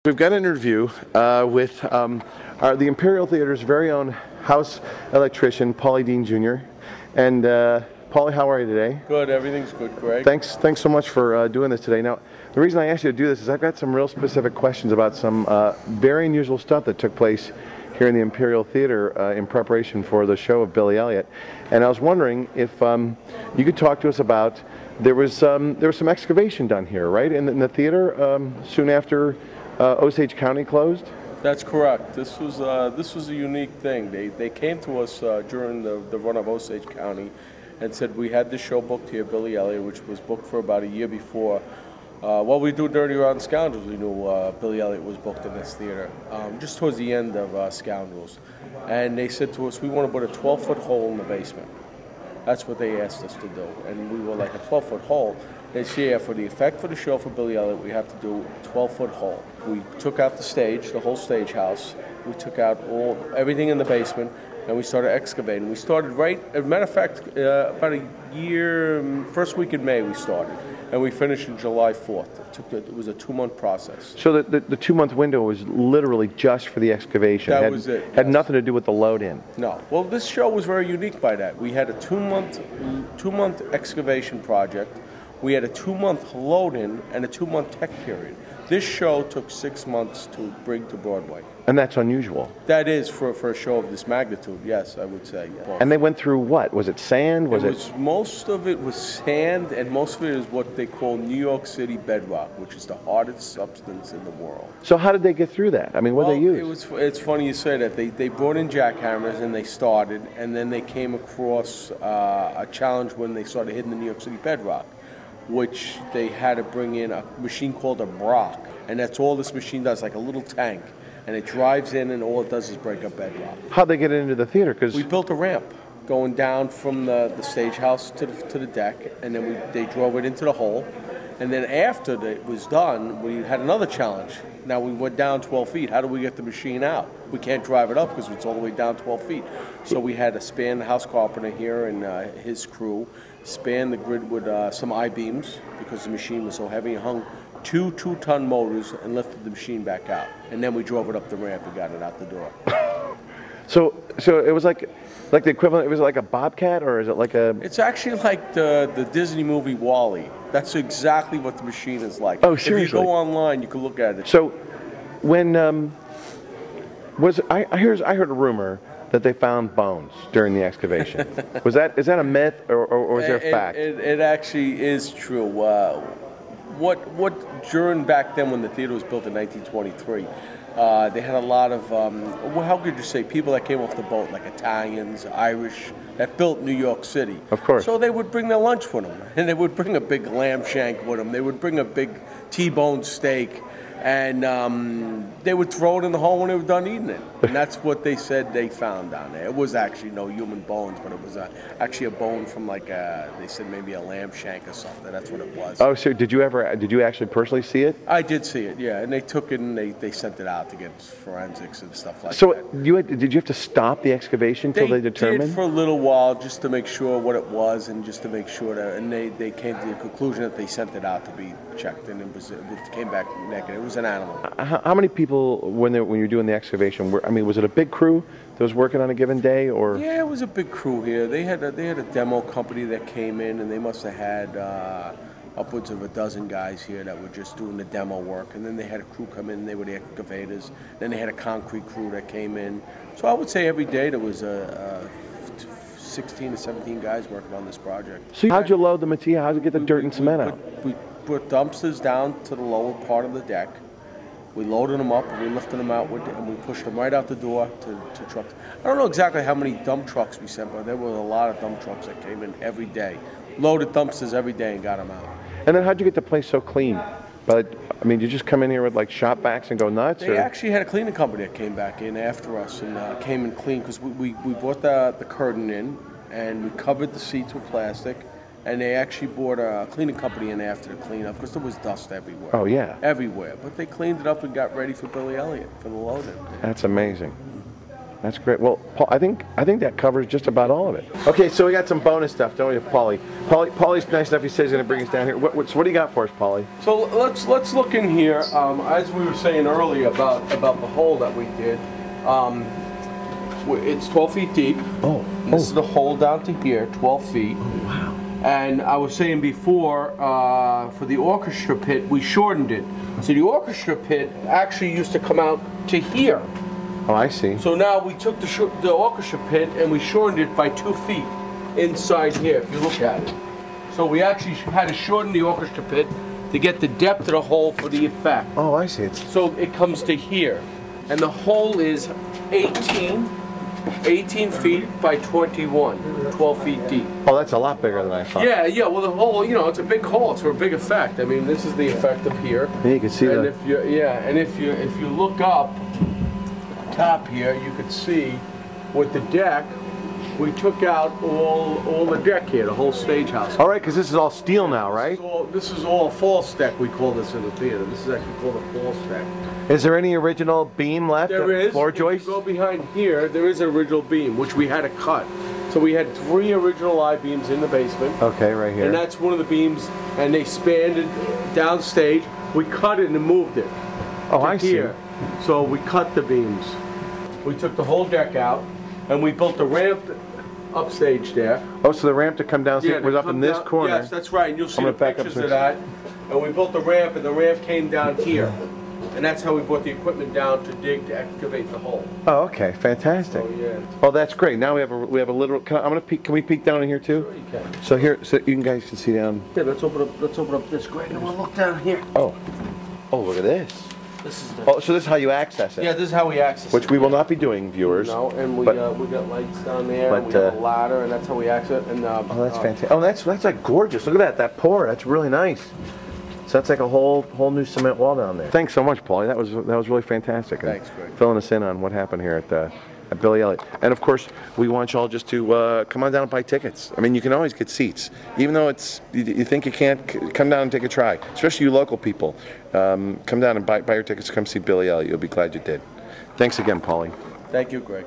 We've got an interview with the Imperial Theater's very own house electrician, Paulie Dean Jr. And Paulie, how are you today? Good, everything's good, Greg. Thanks so much for doing this today. Now, the reason I asked you to do this is I've got some real specific questions about some very unusual stuff that took place here in the Imperial Theater in preparation for the show of Billy Elliot. And I was wondering if you could talk to us about there was some excavation done here, right, in the theater soon after Osage County closed? That's correct. This was a unique thing. They came to us during the run of Osage County and said we had this show booked here, Billy Elliot, which was booked for about a year before. While we do Dirty Rotten Scoundrels, we knew Billy Elliot was booked in this theater, just towards the end of Scoundrels. And they said to us, we want to put a 12-foot hole in the basement. That's what they asked us to do. And we were like, a 12-foot hole? They said, yeah, for the effect for the show for Billy Elliot, we have to do a 12-foot hole. We took out the stage, the whole stage house. We took out everything in the basement, and we started excavating. We started as a matter of fact, about a year, first week in May we started, and we finished on July 4th. It was a 2-month process. So the 2-month window was literally just for the excavation. That was it. Had nothing to do with the load in. No. Well, this show was very unique by that. We had a 2-month excavation project. We had a 2-month load-in and a 2-month tech period. This show took 6 months to bring to Broadway. And that's unusual. That is for a show of this magnitude, yes, I would say. Yeah. And they went through what? Was it sand? Most of it was sand, and most of it is what they call New York City bedrock, which is the hardest substance in the world. So how did they get through that? I mean, what did they use? It's funny you say that. They brought in jackhammers, and they started, and then they came across a challenge when they started hitting the New York City bedrock, which they had to bring in a machine called a Brock, and that's all this machine does, like a little tank, and it drives in, and all it does is break up bedrock. How'd they get it into the theater? We built a ramp going down from the stage house to the deck, and then they drove it into the hole, and then after it was done, we had another challenge. Now we went down 12 feet. How do we get the machine out? We can't drive it up because it's all the way down 12 feet. So we had to span the house carpenter here and his crew, span the grid with some I-beams because the machine was so heavy, and hung two 2-ton motors and lifted the machine back out. And then we drove it up the ramp and got it out the door. So it was like the equivalent, it was like a Bobcat, or is it like a... It's actually like the Disney movie WALL-E. That's exactly what the machine is like. Oh, seriously? If you go online, you can look at it. So when I heard a rumor that they found bones during the excavation. Is that a myth, or is there a fact? It actually is true. During back then when the theater was built in 1923, they had a lot of, how could you say, people that came off the boat, like Italians, Irish, that built New York City. Of course. So they would bring their lunch with them, and they would bring a big lamb shank with them. They would bring a big T-bone steak, and they would throw it in the hole when they were done eating it. And that's what they said they found down there. It was actually no human bones, but it was actually a bone from they said maybe a lamb shank or something. That's what it was. Oh, so did you actually personally see it? I did see it, yeah. And they took it and they sent it out to get forensics and stuff like that. So did you have to stop the excavation until they determined? They did for a little while just to make sure what it was, and just to make sure that, and they came to the conclusion that they sent it out to be checked, and it came back negative. It was an animal. How many people, when you're doing the excavation, was it a big crew that was working on a given day, or? Yeah, it was a big crew here. They had a demo company that came in, and they must have had upwards of a dozen guys here that were just doing the demo work. And then they had a crew come in, they were the excavators. Then they had a concrete crew that came in. So I would say every day there was 16 to 17 guys working on this project. So how'd you load the material? How'd you get the dirt and cement out? We put dumpsters down to the lower part of the deck. We loaded them up, and we lifted them out, and we pushed them right out the door to trucks. I don't know exactly how many dump trucks we sent, but there were a lot of dump trucks that came in every day. Loaded dumpsters every day and got them out. And then how'd you get the place so clean? But you just come in here with like shop vacs and go nuts? They actually had a cleaning company that came back in after us and came and cleaned, because we brought the curtain in, and we covered the seats with plastic. And they actually brought a cleaning company in after the cleanup, because there was dust everywhere. Oh, yeah. Everywhere. But they cleaned it up and got ready for Billy Elliot for the load-in. That's amazing. That's great. Well, Paul, I think that covers just about all of it. Okay, so we got some bonus stuff, don't we, Paulie? Paulie's nice enough. He says he's going to bring us down here. So what do you got for us, Paulie? So let's look in here. As we were saying earlier about the hole that we did. It's 12 feet deep. Oh. This is the hole down to here, 12 feet. Oh, wow. And I was saying before, for the orchestra pit, we shortened it. So the orchestra pit actually used to come out to here. Oh, I see. So now we took the orchestra pit and we shortened it by 2 feet inside here, if you look at it. So we actually had to shorten the orchestra pit to get the depth of the hole for the effect. Oh, I see. So it comes to here. And the hole is 18 feet by 21, 12 feet deep. Oh, that's a lot bigger than I thought. Yeah, well the hole, you know, it's a big hole, it's for a big effect. I mean, this is the effect up here. Yeah, you can see and that. if you look up top here, you could see with the deck, we took out all the deck here, the whole stage house. All right, because this is all steel now, right? This is all false deck, we call this in the theater. This is actually called a false deck. Is there any original beam left? There is. Floor if joist? you go behind here, there is an original beam, which we had to cut. So we had 3 original I-beams in the basement. Okay, right here. And that's one of the beams, and they spanned it downstage. We cut it and moved it. Oh, I see. Here. So we cut the beams. We took the whole deck out, and we built a ramp upstage there. Oh, so the ramp to come down was up in this corner. Yes, that's right. And you'll see I'm the gonna back up pictures of that. And we built the ramp, and the ramp came down here. And that's how we brought the equipment down to dig to excavate the hole. Oh, okay, fantastic. So, yeah. Oh, that's great. Now we have a literal. Can we peek down in here too? Sure you can. So here, so you guys can see down. Yeah, let's open up this, Greg. And we'll look down here. Oh, look at this. This is the. Oh, so this is how you access it. Yeah, this is how we access Which it. we will not be doing, viewers. No, and we got lights down there. but, And we have a ladder, and that's how we access it. And Oh, that's fantastic. Oh, that's like gorgeous. Look at that pour. That's really nice. So that's like a whole new cement wall down there. Thanks so much, Paulie. That was really fantastic. Thanks, Greg. Filling us in on what happened here at Billy Elliot. And of course, we want y'all just to come on down and buy tickets. I mean, you can always get seats, even though you think you can't. Come down and take a try. Especially you local people, come down and buy your tickets. Come see Billy Elliot. You'll be glad you did. Thanks again, Paulie. Thank you, Greg.